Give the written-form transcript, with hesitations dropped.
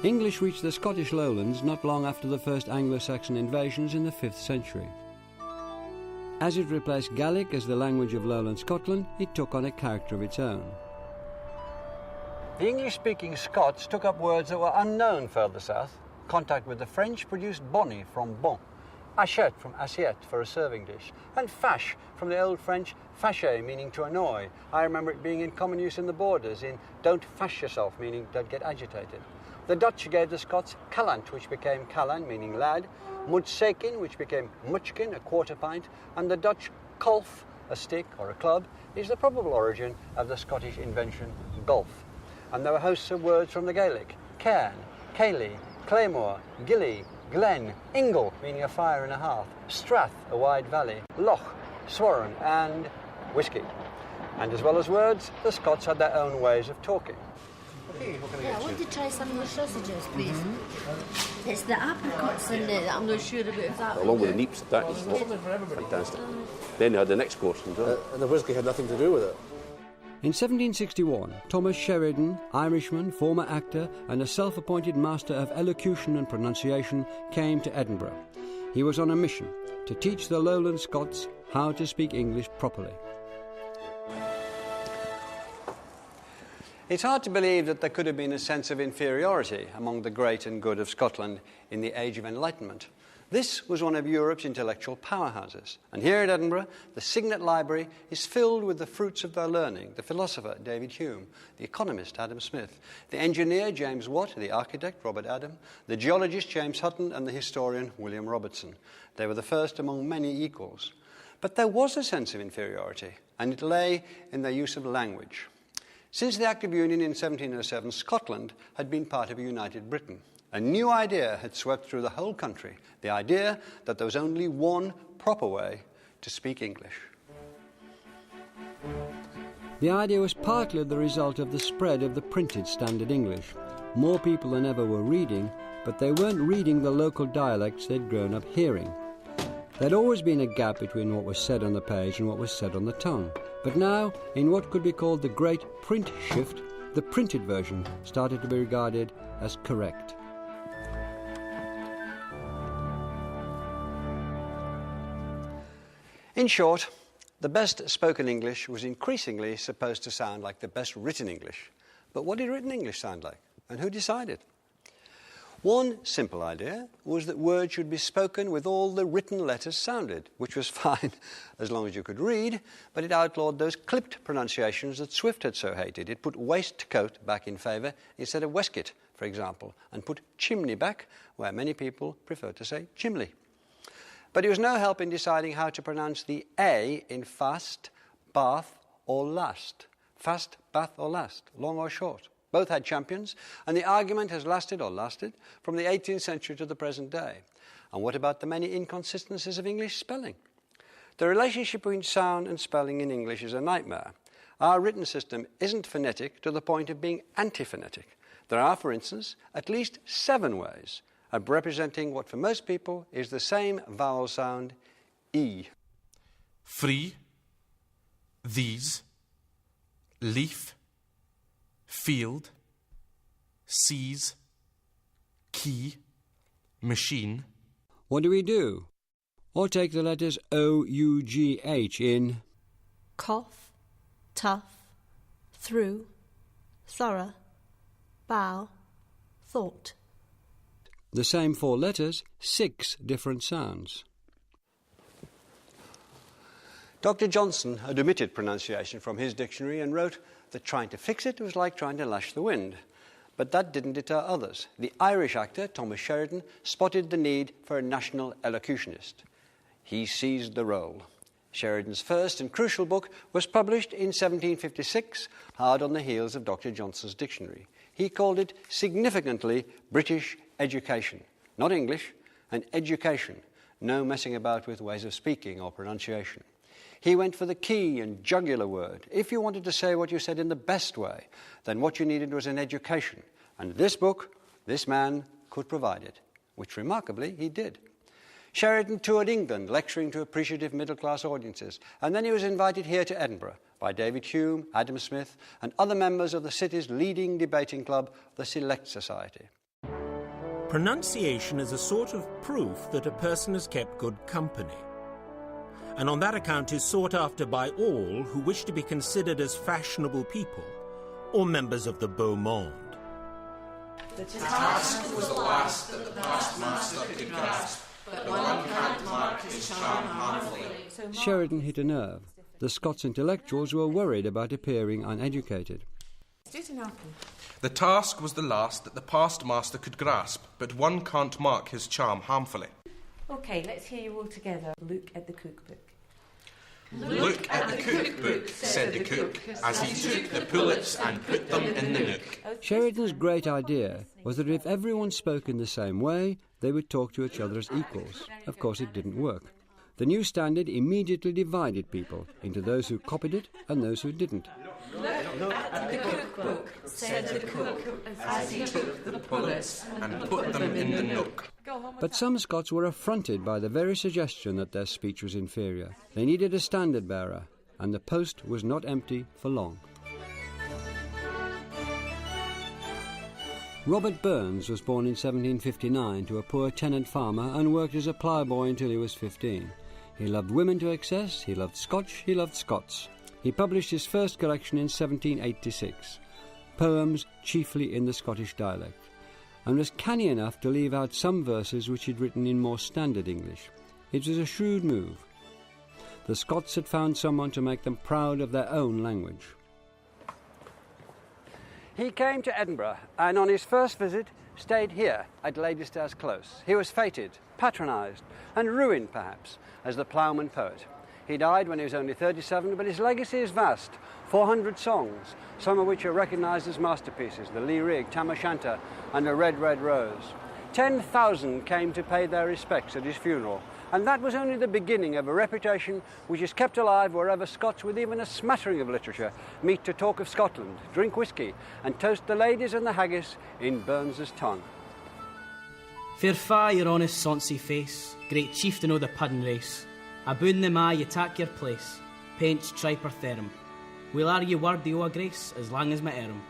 English reached the Scottish lowlands not long after the first Anglo-Saxon invasions in the 5th century. As it replaced Gaelic as the language of lowland Scotland, it took on a character of its own. The English-speaking Scots took up words that were unknown further south. Contact with the French produced bonny from bon, assiette from assiette for a serving dish, and fâche from the Old French fâcher, meaning to annoy. I remember it being in common use in the borders in don't fash yourself, meaning don't get agitated. The Dutch gave the Scots callant, which became callan, meaning lad, mudsekin, which became muchkin, a quarter pint, and the Dutch kolf, a stick or a club, is the probable origin of the Scottish invention golf. And there were hosts of words from the Gaelic: cairn, cayley, claymore, gilly, glen, ingle, meaning a fire in a hearth, strath, a wide valley, loch, swarren, and whisky. And as well as words, the Scots had their own ways of talking. Okay, what can I get you? I want to try some of your sausages, please. It's the apricots in it that I'm not sure about if that... Along with the neeps, that is fantastic. Then you had the next course. And the whisky had nothing to do with it. In 1761, Thomas Sheridan, Irishman, former actor, and a self-appointed master of elocution and pronunciation, came to Edinburgh. He was on a mission to teach the lowland Scots how to speak English properly. It's hard to believe that there could have been a sense of inferiority among the great and good of Scotland in the Age of Enlightenment. This was one of Europe's intellectual powerhouses, and here at Edinburgh, the Signet Library is filled with the fruits of their learning: the philosopher David Hume, the economist Adam Smith, the engineer James Watt, the architect Robert Adam, the geologist James Hutton, and the historian William Robertson. They were the first among many equals. But there was a sense of inferiority, and it lay in their use of language. Since the Act of Union in 1707, Scotland had been part of a united Britain. A new idea had swept through the whole country, the idea that there was only one proper way to speak English. The idea was partly the result of the spread of the printed standard English. More people than ever were reading, but they weren't reading the local dialects they'd grown up hearing. There'd always been a gap between what was said on the page and what was said on the tongue. But now, in what could be called the Great Print Shift, the printed version started to be regarded as correct. In short, the best spoken English was increasingly supposed to sound like the best written English. But what did written English sound like? And who decided? One simple idea was that words should be spoken with all the written letters sounded, which was fine as long as you could read, but it outlawed those clipped pronunciations that Swift had so hated. It put waistcoat back in favour instead of waistcoat, for example, and put chimney back where many people prefer to say chimley. But it was no help in deciding how to pronounce the A in fast, bath, or last. Fast, bath, or last, long or short. Both had champions, and the argument has lasted from the 18th century to the present day. And what about the many inconsistencies of English spelling? The relationship between sound and spelling in English is a nightmare. Our written system isn't phonetic to the point of being antiphonetic. There are, for instance, at least 7 ways of representing what for most people is the same vowel sound, E. Free, these, leaf, field, seas, key, machine. What do we do? Or take the letters O-U-G-H in cough, tough, through, thorough, bow, thought. The same 4 letters, 6 different sounds. Dr. Johnson had omitted pronunciation from his dictionary and wrote that trying to fix it was like trying to lash the wind. But that didn't deter others. The Irish actor, Thomas Sheridan, spotted the need for a national elocutionist. He seized the role. Sheridan's first and crucial book was published in 1756, hard on the heels of Dr. Johnson's dictionary. He called it significantly British education. Not English, an education. No messing about with ways of speaking or pronunciation. He went for the key and jugular word. If you wanted to say what you said in the best way, then what you needed was an education. And this book, this man, could provide it, which remarkably he did. Sheridan toured England, lecturing to appreciative middle-class audiences, and then he was invited here to Edinburgh by David Hume, Adam Smith, and other members of the city's leading debating club, the Select Society. Pronunciation is a sort of proof that a person has kept good company, and on that account is sought after by all who wish to be considered as fashionable people or members of the beau monde. The task was the last that the past master could grasp, but one can't mark his charm harmfully. Sheridan hit a nerve. The Scots intellectuals were worried about appearing uneducated. The task was the last that the past master could grasp, but one can't mark his charm harmfully. OK, let's hear you all together. Look at the cookbook. Look at the cookbook, said the cook, as he took the pullets and put them in the nook. Sheridan's great idea was that if everyone spoke in the same way, they would talk to each other as equals. Of course, it didn't work. The new standard immediately divided people into those who copied it and those who didn't. Look at the cookbook, said the cook, as he took the pullets and put them in the nook. But some Scots were affronted by the very suggestion that their speech was inferior. They needed a standard bearer, and the post was not empty for long. Robert Burns was born in 1759 to a poor tenant farmer and worked as a ploughboy until he was 15. He loved women to excess, he loved Scotch, he loved Scots. He published his first collection in 1786, poems chiefly in the Scottish dialect, and was canny enough to leave out some verses which he'd written in more standard English. It was a shrewd move. The Scots had found someone to make them proud of their own language. He came to Edinburgh and on his first visit stayed here at Ladystairs Close. He was feted, patronised and ruined perhaps as the ploughman poet. He died when he was only 37, but his legacy is vast. 400 songs, some of which are recognised as masterpieces, the Lee Rig, Tam O'Shanter and the Red, Red Rose. 10,000 came to pay their respects at his funeral, and that was only the beginning of a reputation which is kept alive wherever Scots with even a smattering of literature meet to talk of Scotland, drink whisky and toast the ladies and the haggis in Burns's tongue. Fair fa your honest sonsy face, great chieftain o' the puddin' race. Aboon the ma ye tak your place, paints triper therum. We'll argue word o' a grace as long as my erum.